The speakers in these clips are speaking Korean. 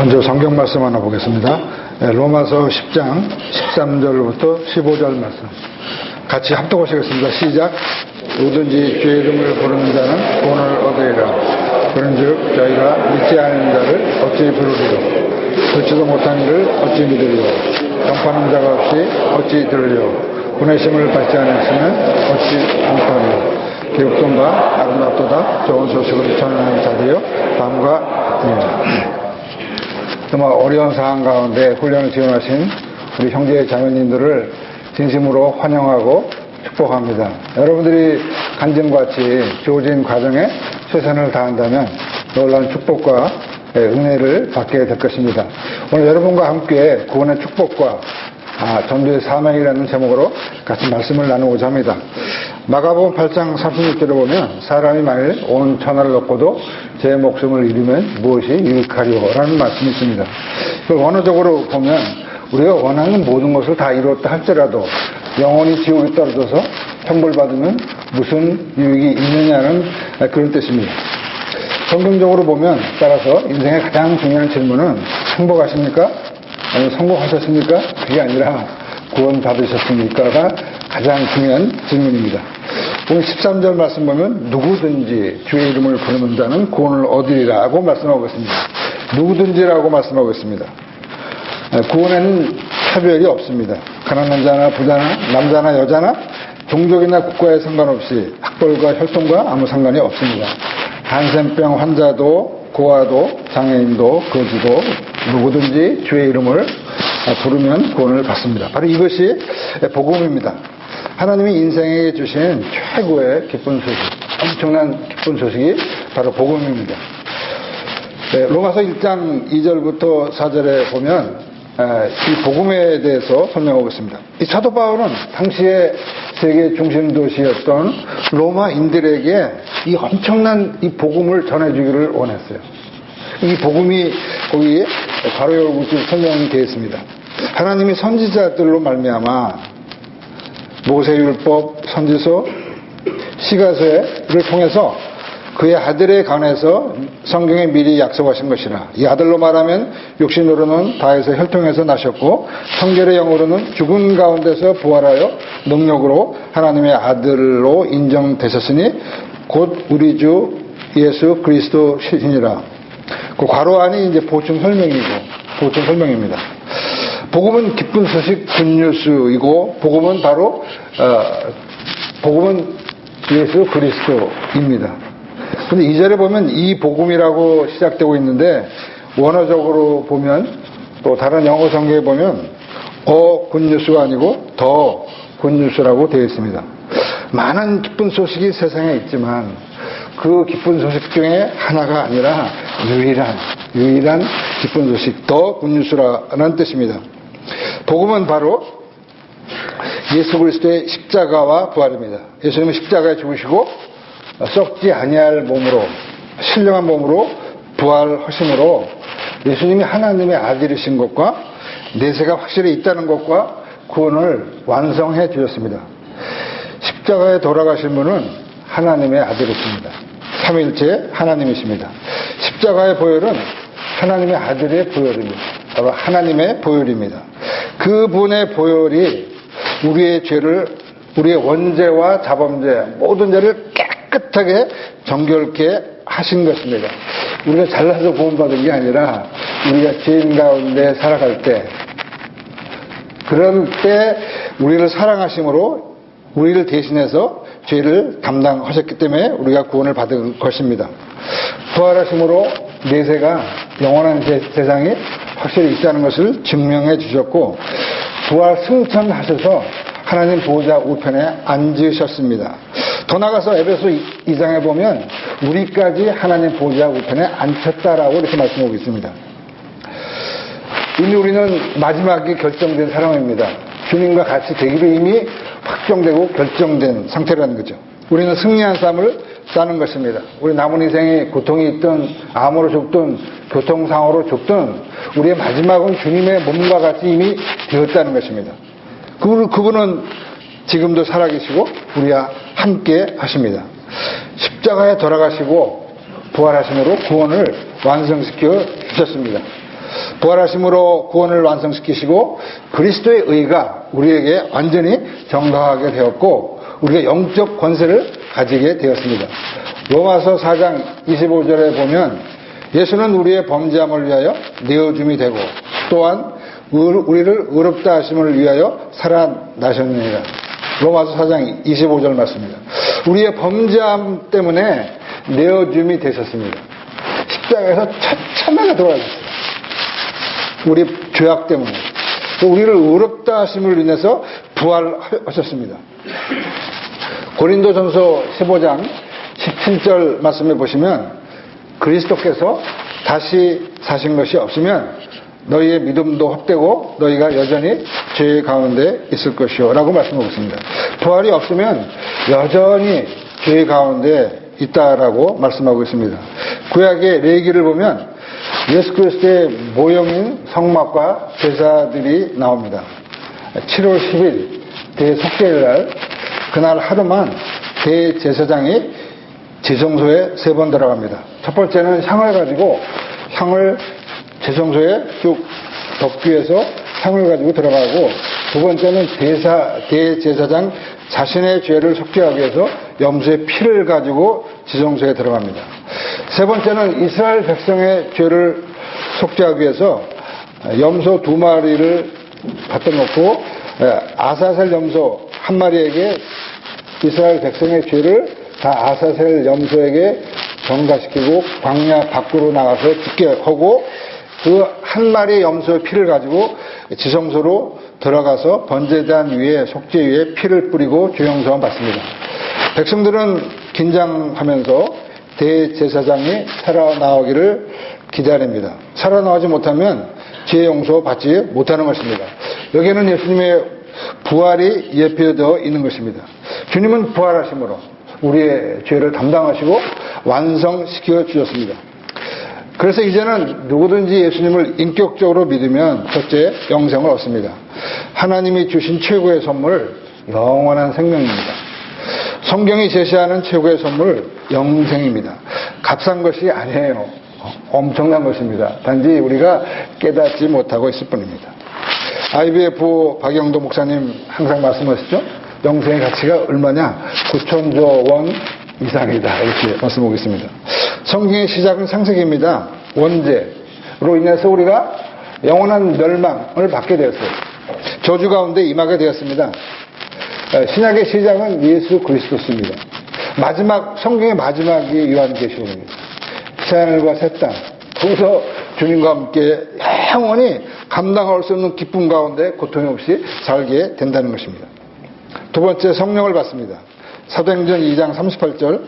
먼저 성경 말씀 하나 보겠습니다. 로마서 10장 13절부터 15절 말씀 같이 합독하시겠습니다. 시작. 누구든지 주의 이름을 부르는 자는 구원을 얻으리라. 그런즉 저희가 믿지 않는 자를 어찌 부르리요? 듣지도 못한 이를 어찌 믿으리요? 전파하는 자가 없이 어찌 들으리요? 보내심을 받지 않았으면 어찌 전파하리요? 기독론과 아름답도다 좋은 소식을 전하는 자들이요 다음과 같으니라. 정말 어려운 상황 가운데 훈련을 지원하신 우리 형제 자매님들을 진심으로 환영하고 축복합니다. 여러분들이 간증같이 주어진 과정에 최선을 다한다면 놀라운 축복과 은혜를 받게 될 것입니다. 오늘 여러분과 함께 구원의 축복과 전도의 사명이라는 제목으로 같이 말씀을 나누고자 합니다. 마가복음 8장 36절에 보면 사람이 만일 온 천하를 얻고도 제 목숨을 잃으면 무엇이 유익하리요? 라는 말씀이 있습니다. 그걸 원어적으로 보면 우리가 원하는 모든 것을 다 이뤘다 할지라도 영원히 지옥에 떨어져서 형벌받으면 무슨 유익이 있느냐는 그런 뜻입니다. 성경적으로 보면 따라서 인생의 가장 중요한 질문은 행복하십니까? 아니면 성공하셨습니까? 그게 아니라 구원 받으셨습니까가 가장 중요한 질문입니다. 오늘 13절 말씀 보면 누구든지 주의 이름을 부르는 자는 구원을 얻으리라고 말씀하고 있습니다. 누구든지라고 말씀하고 있습니다. 구원에는 차별이 없습니다. 가난한 자나 부자나 남자나 여자나 종족이나 국가에 상관없이 학벌과 혈통과 아무 상관이 없습니다. 한센병 환자도 고아도 장애인도 거지도 누구든지 주의 이름을 부르면 구원을 받습니다. 바로 이것이 복음입니다. 하나님이 인생에 주신 최고의 기쁜 소식, 엄청난 기쁜 소식이 바로 복음입니다. 로마서 1장 2절부터 4절에 보면 이 복음에 대해서 설명하고 있습니다. 이 사도 바울은 당시에 세계 중심 도시였던 로마인들에게 이 엄청난 이 복음을 전해주기를 원했어요. 이 복음이 거기 바로 열고 설명이 되어 있습니다. 하나님이 선지자들로 말미암아 모세율법, 선지서, 시가서를 통해서 그의 아들에 관해서 성경에 미리 약속하신 것이라. 이 아들로 말하면 육신으로는 다에서 혈통에서 나셨고 성결의 영으로는 죽은 가운데서 부활하여 능력으로 하나님의 아들로 인정되셨으니 곧 우리 주 예수 그리스도 시니라. 그 괄호 안이 이제 보충 설명입니다. 복음은 기쁜 소식 굿뉴스이고 복음은 바로 복음은 예수 그리스도입니다. 근데 2절에 보면 이 복음이라고 시작되고 있는데 원어적으로 보면 또 다른 영어 성경에 보면 굿뉴스가 아니고 더 굿뉴스라고 되어 있습니다. 많은 기쁜 소식이 세상에 있지만 그 기쁜 소식 중에 하나가 아니라 유일한 기쁜 소식 더 굿뉴스라는 뜻입니다. 복음은 바로 예수 그리스도의 십자가와 부활입니다. 예수님은 십자가에 죽으시고 썩지 아니할 몸으로 신령한 몸으로 부활하심으로 예수님이 하나님의 아들이신 것과 내세가 확실히 있다는 것과 구원을 완성해 주셨습니다. 십자가에 돌아가신 분은 하나님의 아들이십니다. 삼위일체 하나님이십니다. 십자가의 보혈은 하나님의 아들의 보혈입니다. 바로 하나님의 보혈입니다. 그분의 보혈이 우리의 죄를, 우리의 원죄와 자범죄, 모든 죄를 깨끗하게 정결케 하신 것입니다. 우리가 잘나서 구원받은 게 아니라 우리가 죄인 가운데 살아갈 때, 그럴 때 우리를 사랑하심으로 우리를 대신해서 죄를 담당하셨기 때문에 우리가 구원을 받은 것입니다. 부활하심으로 내세가 영원한 세상이 확실히 있다는 것을 증명해 주셨고 부활 승천하셔서 하나님 보호자 우편에 앉으셨습니다. 더 나아가서 에베소 2장에 보면 우리까지 하나님 보호자 우편에 앉혔다라고 이렇게 말씀하고 있습니다. 이미 우리는 마지막이 결정된 사람입니다. 주님과 같이 되기로 이미 확정되고 결정된 상태라는 거죠. 우리는 승리한 삶을 사는 것입니다. 우리 남은 인생에 고통이 있든 암으로 죽든 교통사고로 죽든 우리의 마지막은 주님의 몸과 같이 이미 되었다는 것입니다. 그분은 지금도 살아계시고 우리와 함께 하십니다. 십자가에 돌아가시고 부활하심으로 구원을 완성시켜 주셨습니다. 부활하심으로 구원을 완성시키시고 그리스도의 의가 우리에게 완전히 정당하게 되었고 우리가 영적 권세를 가지게 되었습니다. 로마서 4장 25절에 보면 예수는 우리의 범죄함을 위하여 내어줌이 되고 또한 우리를 의롭다 하심을 위하여 살아나셨느니라. 로마서 4장 25절 말씀입니다. 우리의 범죄함 때문에 내어줌이 되셨습니다. 십자가에서 처참하게 돌아가셨어요. 우리 죄악 때문에. 또 우리를 의롭다 하심을 인해서 부활하셨습니다. 고린도전서 15장 17절 말씀해 보시면 그리스도께서 다시 사신 것이 없으면 너희의 믿음도 헛되고 너희가 여전히 죄 가운데 있을 것이요 라고 말씀하고 있습니다. 부활이 없으면 여전히 죄 가운데 있다라고 말씀하고 있습니다. 구약의 레위기를 보면 예수 그리스도의 모형인 성막과 제사들이 나옵니다. 7월 10일 대속죄일 날 그날 하루만 대제사장이 지성소에 3번 들어갑니다. 첫 번째는 향을 가지고 향을 지성소에 쭉 덮기 위해서 향을 가지고 들어가고 두 번째는 대제사장 자신의 죄를 속죄하기 위해서 염소의 피를 가지고 지성소에 들어갑니다. 세 번째는 이스라엘 백성의 죄를 속죄하기 위해서 염소 2마리를 갖다 놓고 아사셀 염소 1마리에게 이스라엘 백성의 죄를 다 아사셀 염소에게 전가시키고 광야 밖으로 나가서 죽게 하고 그 1마리의 염소의 피를 가지고 지성소로 들어가서 번제단 위에 속죄 위에 피를 뿌리고 죄용서만 받습니다. 백성들은 긴장하면서 대제사장이 살아나오기를 기다립니다. 살아나오지 못하면 죄 용서 받지 못하는 것입니다. 여기에는 예수님의 부활이 예표되어 있는 것입니다. 주님은 부활하심으로 우리의 죄를 담당하시고 완성시켜 주셨습니다. 그래서 이제는 누구든지 예수님을 인격적으로 믿으면 첫째, 영생을 얻습니다. 하나님이 주신 최고의 선물, 영원한 생명입니다. 성경이 제시하는 최고의 선물, 영생입니다. 값싼 것이 아니에요. 엄청난 것입니다. 단지 우리가 깨닫지 못하고 있을 뿐입니다. IBF 박영도 목사님 항상 말씀하시죠? 영생의 가치가 얼마냐? 9천조 원 이상이다. 이렇게 말씀하고 있습니다. 성경의 시작은 창세기입니다. 원죄로 인해서 우리가 영원한 멸망을 받게 되었어요. 저주 가운데 임하게 되었습니다. 신약의 시작은 예수 그리스도입니다. 성경의 마지막이 요한계시록입니다. 새하늘과 새 땅, 거기서 주님과 함께 영원히 감당할 수 없는 기쁨 가운데 고통 없이 살게 된다는 것입니다. 두 번째, 성령을 받습니다. 사도행전 2장 38절,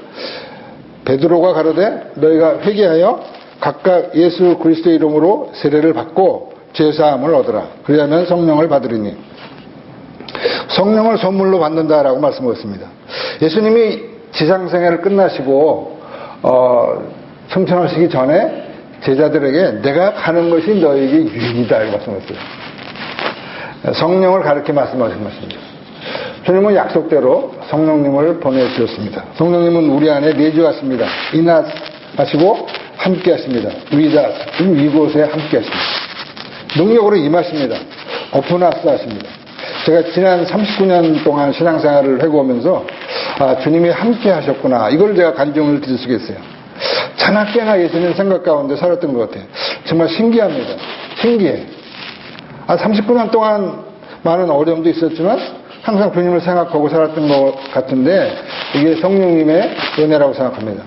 베드로가 가로되 너희가 회개하여 각각 예수 그리스도의 이름으로 세례를 받고 죄사함을 얻으라. 그리하면 성령을 받으리니. 성령을 선물로 받는다라고 말씀하셨습니다. 예수님이 지상생애를 끝나시고 승천하시기 전에 제자들에게 내가 가는 것이 너에게 유익이다 이렇게 말씀하셨어요. 성령을 가르쳐 말씀하신 것입니다. 주님은 약속대로 성령님을 보내주셨습니다. 성령님은 우리 안에 내주하십니다. 인하하시고 함께 하십니다. 이곳에 함께 하십니다. 능력으로 임하십니다. 오픈하스 하십니다. 제가 지난 39년 동안 신앙생활을 해보면서 주님이 함께 하셨구나. 이걸 제가 간증을 드릴 수가 있어요. 자나깨나 예수님 생각 가운데 살았던 것 같아요. 정말 신기합니다. 신기해. 39년 동안 많은 어려움도 있었지만 항상 주님을 생각하고 살았던 것 같은데 이게 성령님의 은혜라고 생각합니다.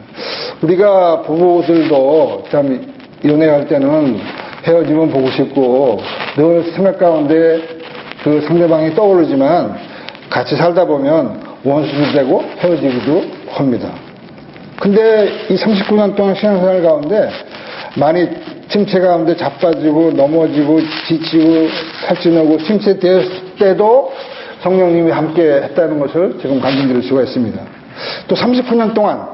우리가 부부들도 참 연애할 때는 헤어지면 보고 싶고 늘 생각 가운데 그 상대방이 떠오르지만 같이 살다 보면 원수도 되고 헤어지기도 합니다. 근데 이 39년 동안 신앙생활 가운데 많이 침체 가운데 자빠지고 넘어지고 지치고 살찌우고 침체될 때도 성령님이 함께 했다는 것을 지금 간증드릴 수가 있습니다. 또 39년 동안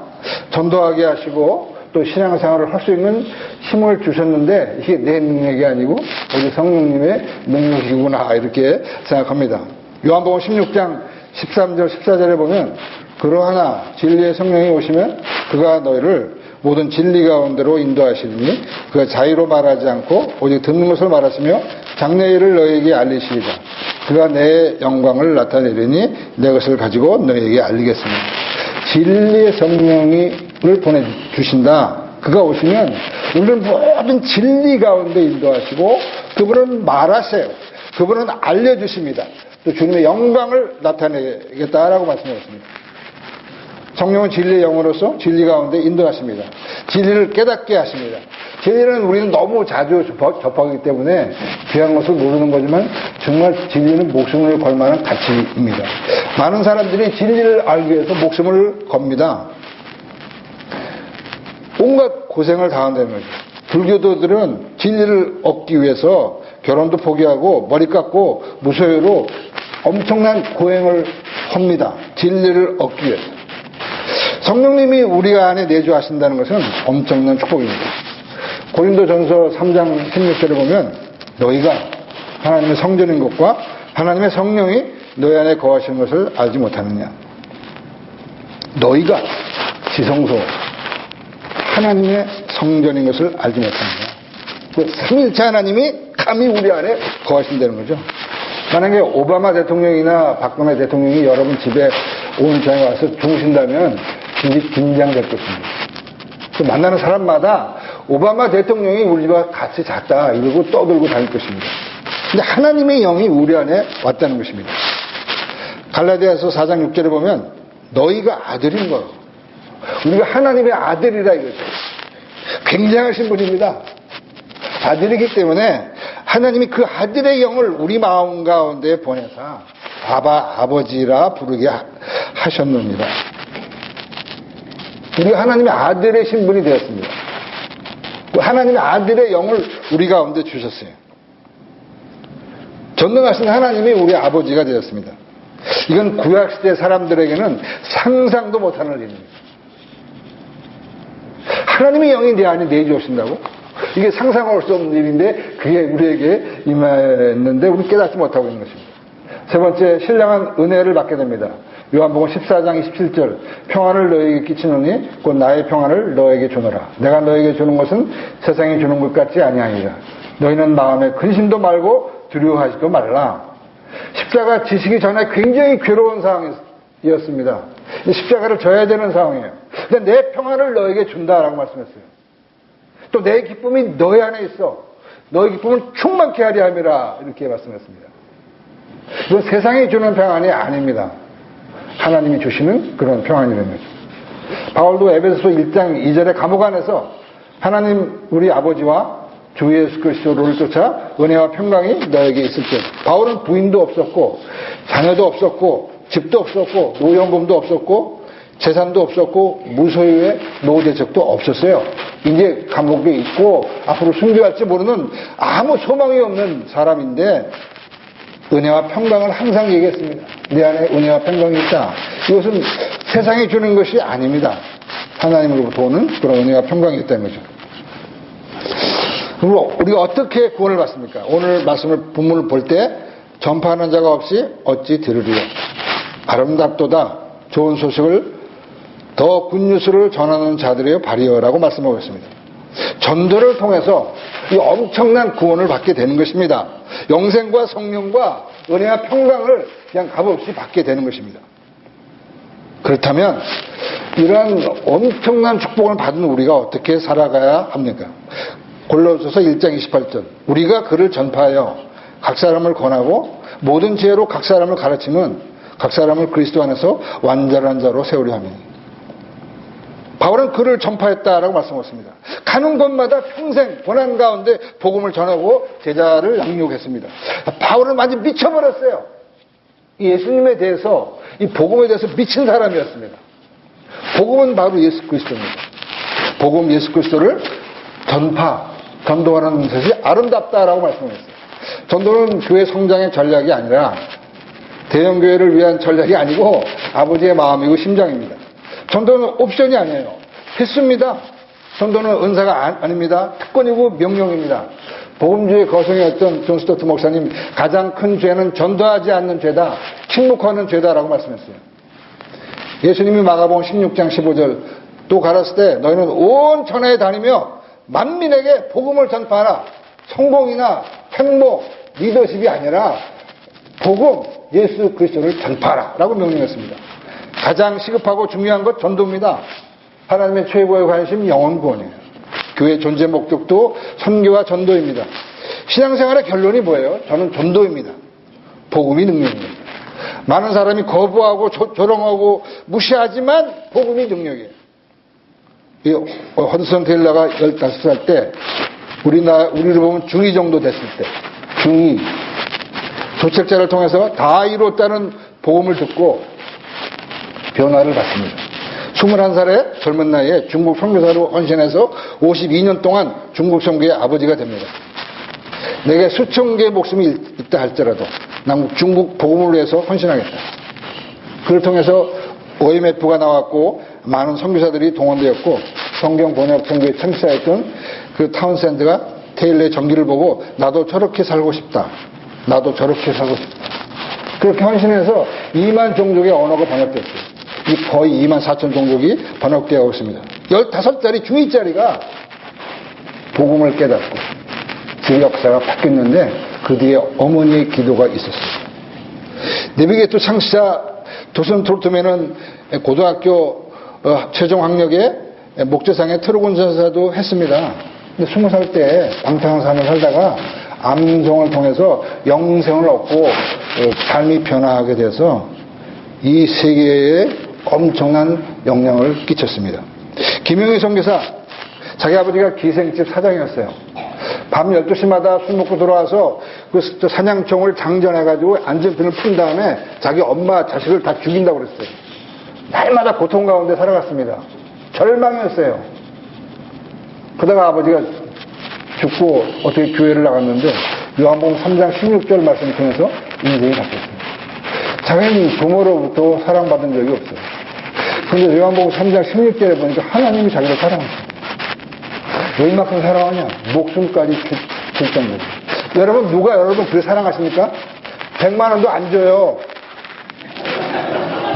전도하게 하시고 또 신앙생활을 할 수 있는 힘을 주셨는데 이게 내 능력이 아니고 오직 성령님의 능력이구나 이렇게 생각합니다. 요한복음 16장 13절 14절에 보면 그러하나 진리의 성령이 오시면 그가 너희를 모든 진리 가운데로 인도하시리니 그가 자의로 말하지 않고 오직 듣는 것을 말하시며 장래 일을 너희에게 알리시리라. 그가 내 영광을 나타내리니 내 것을 가지고 너희에게 알리겠습니다. 진리의 성령을 보내주신다. 그가 오시면 우리는 모든 진리 가운데 인도하시고 그분은 말하세요. 그분은 알려주십니다. 또 주님의 영광을 나타내겠다라고 말씀하셨습니다. 성령은 진리의 영으로서 진리 가운데 인도하십니다. 진리를 깨닫게 하십니다. 진리는 우리는 너무 자주 접하기 때문에 귀한 것을 모르는 거지만 정말 진리는 목숨을 걸 만한 가치입니다. 많은 사람들이 진리를 알기 위해서 목숨을 겁니다. 온갖 고생을 당한다는 거죠. 불교도들은 진리를 얻기 위해서 결혼도 포기하고 머리 깎고 무소유로 엄청난 고행을 합니다. 진리를 얻기 위해서. 성령님이 우리 안에 내주하신다는 것은 엄청난 축복입니다. 고린도전서 3장 16절에 보면 너희가 하나님의 성전인 것과 하나님의 성령이 너희 안에 거하시는 것을 알지 못하느냐. 너희가 지성소 하나님의 성전인 것을 알지 못하느냐. 그 삼일체 하나님이 감히 우리 안에 거하신다는 거죠. 만약에 오바마 대통령이나 박근혜 대통령이 여러분 집에 오늘 저녁에 와서 주무신다면 굉장히 긴장될 것입니다. 그 만나는 사람마다 오바마 대통령이 우리 집에 같이 잤다 이러고 떠들고 다닐 것입니다. 근데 하나님의 영이 우리 안에 왔다는 것입니다. 갈라디아서 4장 6절에 보면 너희가 아들인 거예요. 우리가 하나님의 아들이라 이거죠. 굉장하신 분입니다. 아들이기 때문에 하나님이 그 아들의 영을 우리 마음 가운데 보내사 아버지라 부르게 하셨느니라. 우리가 하나님의 아들의 신분이 되었습니다. 하나님의 아들의 영을 우리 가운데 주셨어요. 전능하신 하나님이 우리 아버지가 되었습니다. 이건 구약시대 사람들에게는 상상도 못하는 일입니다. 하나님의 영이 내 안에 내주신다고? 이게 상상할 수 없는 일인데 그게 우리에게 임했는데 우리 깨닫지 못하고 있는 것입니다. 세 번째, 신령한 은혜를 받게 됩니다. 요한복음 14장 27절 평안을 너에게 끼치노니 곧 나의 평안을 너에게 주노라. 내가 너에게 주는 것은 세상이 주는 것 같지 아니하니라. 너희는 마음에 근심도 말고 두려워하지도 말라. 십자가 지시기 전에 굉장히 괴로운 상황이었습니다. 십자가를 져야 되는 상황이에요. 근데 내 평안을 너에게 준다라고 말씀했어요. 또 내 기쁨이 너희 안에 있어. 너의 기쁨을 충만케 하려 함이라 이렇게 말씀했습니다. 이건 세상이 주는 평안이 아닙니다. 하나님이 주시는 그런 평안이라는 거죠. 바울도 에베소서 1장 2절에 감옥 안에서 하나님 우리 아버지와 주 예수 그리스도를 쫓아 은혜와 평강이 너에게 있을 때 바울은 부인도 없었고 자녀도 없었고 집도 없었고 노연금도 없었고 재산도 없었고 무소유의 노대적도 없었어요. 이제 감옥에 있고 앞으로 순교할지 모르는 아무 소망이 없는 사람인데 은혜와 평강을 항상 얘기했습니다. 내 안에 은혜와 평강이 있다. 이것은 세상이 주는 것이 아닙니다. 하나님으로부터 오는 그런 은혜와 평강이 있다는 거죠. 그리고 우리가 어떻게 구원을 받습니까? 오늘 말씀을 본문을 볼 때 전파하는 자가 없이 어찌 들으리요. 아름답도다. 좋은 소식을 더 굿뉴스를 전하는 자들이여 발이여라고 말씀하고 있습니다. 전도를 통해서 이 엄청난 구원을 받게 되는 것입니다. 영생과 성령과 은혜와 평강을 그냥 값없이 받게 되는 것입니다. 그렇다면 이러한 엄청난 축복을 받은 우리가 어떻게 살아가야 합니까? 골로새서 1장 28절 우리가 그를 전파하여 각 사람을 권하고 모든 지혜로 각 사람을 가르치면 각 사람을 그리스도 안에서 완전한 자로 세우려 함이니. 바울은 그를 전파했다라고 말씀하셨습니다. 가는 곳마다 평생 고난 가운데 복음을 전하고 제자를 양육했습니다. 바울은 완전히 미쳐버렸어요. 예수님에 대해서 이 복음에 대해서 미친 사람이었습니다. 복음은 바로 예수 그리스도입니다. 복음 예수 그리스도를 전도하는 것이 아름답다라고 말씀했어요. 전도는 교회 성장의 전략이 아니라 대형교회를 위한 전략이 아니고 아버지의 마음이고 심장입니다. 전도는 옵션이 아니에요. 필수입니다. 전도는 은사가 아닙니다. 특권이고 명령입니다. 복음주의 거성이었던 존 스토트 목사님 가장 큰 죄는 전도하지 않는 죄다. 침묵하는 죄다라고 말씀했어요. 예수님이 마가복음 16장 15절 또 가라스 때 너희는 온 천하에 다니며 만민에게 복음을 전파하라. 성공이나 행복, 리더십이 아니라 복음, 예수 그리스도를 전파하라 라고 명령했습니다. 가장 시급하고 중요한 것 전도입니다. 하나님의 최고의 관심 영혼 구원이에요. 교회 존재 목적도 선교와 전도입니다. 신앙생활의 결론이 뭐예요? 저는 전도입니다. 복음이 능력입니다. 많은 사람이 거부하고 조롱하고 무시하지만 복음이 능력이에요. 이 허드슨 테일러가 15살 때 우리를 보면 중2 정도 됐을 때 중2 조책자를 통해서 다 이뤘다는 복음을 듣고 변화를 받습니다. 21살의 젊은 나이에 중국 선교사로 헌신해서 52년 동안 중국 선교의 아버지가 됩니다. 내게 수천 개의 목숨이 있다 할지라도 난 중국 복음을 위해서 헌신하겠다. 그를 통해서 OMF가 나왔고 많은 선교사들이 동원되었고 성경 번역 선교의 창시자였던 그 타운샌드가 테일러의 전기를 보고 나도 저렇게 살고 싶다. 나도 저렇게 살고 싶다. 그렇게 헌신해서 2만 종족의 언어가 번역됐어요. 거의 2만 4천 종족이 번역되어 있습니다. 15짜리 중2짜리가 복음을 깨닫고 그 역사가 바뀌었는데 그 뒤에 어머니의 기도가 있었어요. 내비게이터 창시자 도슨 트로트맨은 고등학교 최종 학력에 목재상의 트럭 운전사도 했습니다. 근데 20살 때 방탕한 삶을 살다가 암송을 통해서 영생을 얻고 삶이 변화하게 돼서 이 세계에 엄청난 영향을 끼쳤습니다. 김영희 선교사, 자기 아버지가 기생집 사장이었어요. 밤 12시마다 술 먹고 들어와서 그 사냥총을 장전해가지고 안전핀을 푼 다음에 자기 엄마, 자식을 다 죽인다고 그랬어요. 날마다 고통 가운데 살아갔습니다. 절망이었어요. 그러다가 아버지가 죽고 어떻게 교회를 나갔는데 요한복음 3장 16절 말씀을 통해서 인생이 바뀌었습니다. 자기는 부모로부터 사랑받은 적이 없어요. 그런데 요한복음 3장 16절에 보니까 하나님이 자기를 사랑하세요. 왜 이만큼 사랑하냐? 목숨까지 줄 정도로. 여러분, 누가 여러분 그렇게 사랑하십니까? 100만 원도 안 줘요.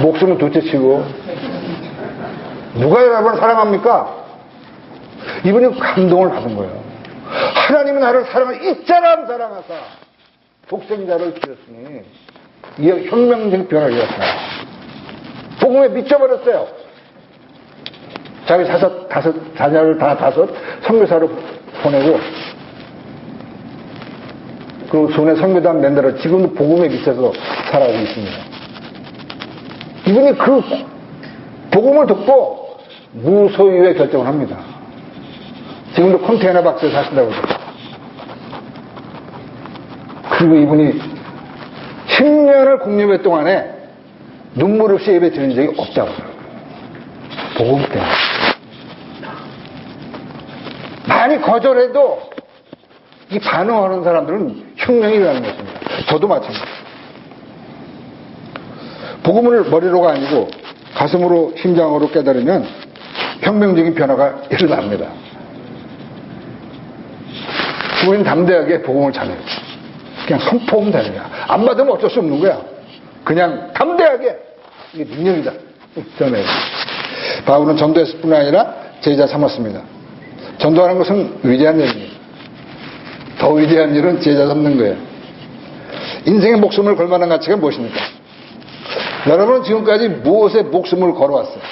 목숨은 둘째치고. 누가 여러분을 사랑합니까? 이분이 감동을 받은 거예요. 하나님은 나를 사랑을 이처럼 사랑하사 독생자를 주셨으니 이게 혁명적 변화가 일어났어요. 복음에 미쳐버렸어요. 자기 자녀를 다섯 선교사로 보내고 그리고 손에 선교단 만들어 지금도 복음에 미쳐서 살아가고 있습니다. 이분이 그 복음을 듣고 무소유의 결정을 합니다. 지금도 컨테이너 박스에 사신다고 그러죠. 그리고 이분이 10년을 공유회 동안에 눈물 없이 예배 드린 적이 없다고 그래요. 복음 때문에. 많이 거절해도 이 반응하는 사람들은 혁명이 일어나는 것입니다. 저도 마찬가지입니다. 복음을 머리로가 아니고 가슴으로 심장으로 깨달으면 혁명적인 변화가 일어납니다. 우리는 담대하게 복음을 전해요. 그냥 선포하면 되는 거야. 안 받으면 어쩔 수 없는 거야. 그냥 담대하게 이게 능력이다. 전해요. 바울은 전도했을 뿐 아니라 제자 삼았습니다. 전도하는 것은 위대한 일입니다. 더 위대한 일은 제자 삼는 거예요. 인생의 목숨을 걸 만한 가치가 무엇입니까? 여러분은 지금까지 무엇에 목숨을 걸어왔어요?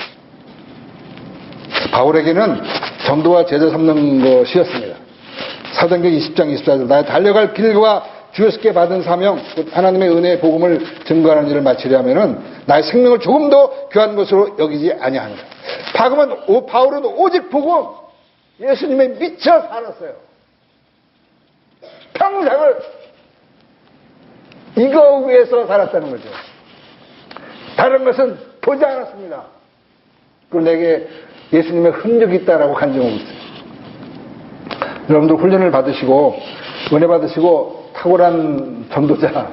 바울에게는 전도와 제자 삼는 것이었습니다. 사도행전 20장 24절 나의 달려갈 길과 주였게 받은 사명 하나님의 은혜의 복음을 증거하는 일을 마치려면은 나의 생명을 조금도 귀한 것으로 여기지 아니하노라. 바울은 오직 복음 예수님에 미쳐 살았어요. 평생을 이거 위해서 살았다는 거죠. 다른 것은 보지 않았습니다. 그리고 내게 예수님의 흔적이 있다라고 간증하고 있어요. 여러분들 훈련을 받으시고 은혜 받으시고 탁월한 전도자,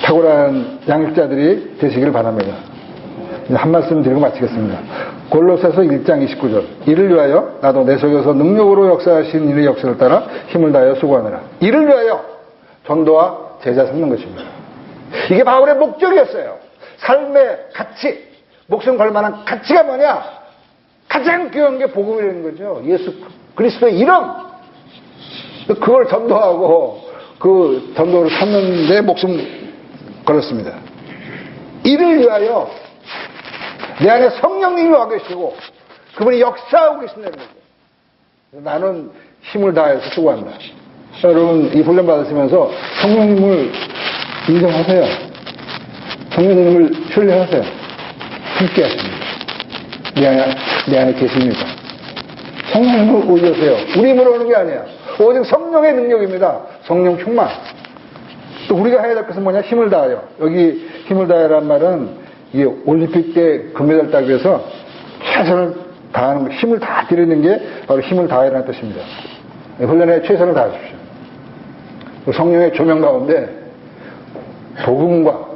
탁월한 양육자들이 되시기를 바랍니다. 한 말씀 드리고 마치겠습니다. 골로새서 1장 29절 이를 위하여 나도 내 속에서 능력으로 역사하신 이의 역사를 따라 힘을 다하여 수고하느라. 이를 위하여 전도와 제자 삼는 것입니다. 이게 바울의 목적이었어요. 삶의 가치, 목숨 걸 만한 가치가 뭐냐? 가장 귀한 게 복음이라는 거죠. 예수 그리스도의 이름. 그걸 전도하고 그 전도를 찾는 데 목숨 걸었습니다. 이를 위하여 내 안에 성령님이 와 계시고 그분이 역사하고 계신다는 거죠. 나는 힘을 다해서 수고한다. 여러분 이 훈련 받으시면서 성령님을 인정하세요. 성령님을 신뢰하세요. 함께 하십니다. 내 안에 계십니다. 성령님을 의지하세요. 우리 힘으로 오는 게 아니야. 오직 성령의 능력입니다. 성령 충만. 또 우리가 해야 될 것은 뭐냐? 힘을 다하여. 여기 힘을 다하여란 말은 이게 올림픽 때 금메달 따기 위해서 최선을 다하는 거, 힘을 다 들이는 게 바로 힘을 다하여라는 뜻입니다. 훈련에 최선을 다하십시오. 성령의 조명 가운데 복음과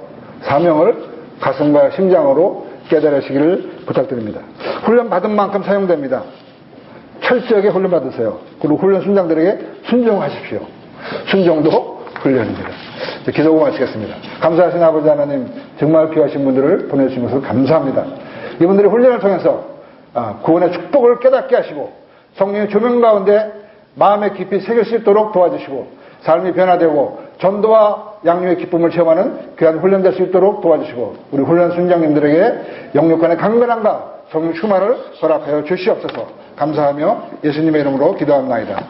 사명을 가슴과 심장으로 깨달으시기를 부탁드립니다. 훈련 받은 만큼 사용됩니다. 철저하게 훈련 받으세요. 그리고 훈련 순장들에게 순종하십시오. 순종도 훈련입니다. 기도하고 마치겠습니다. 감사하신 아버지 하나님, 정말 귀하신 분들을 보내주시면서 감사합니다. 이분들의 훈련을 통해서 구원의 축복을 깨닫게 하시고 성령의 조명 가운데 마음에 깊이 새길 수 있도록 도와주시고 삶이 변화되고 전도와 양육의 기쁨을 체험하는 귀한 훈련 될 수 있도록 도와주시고 우리 훈련 순장님들에게 영육간의 강건함과 성령 충만을 허락하여 주시옵소서. 감사하며 예수님의 이름으로 기도합니다.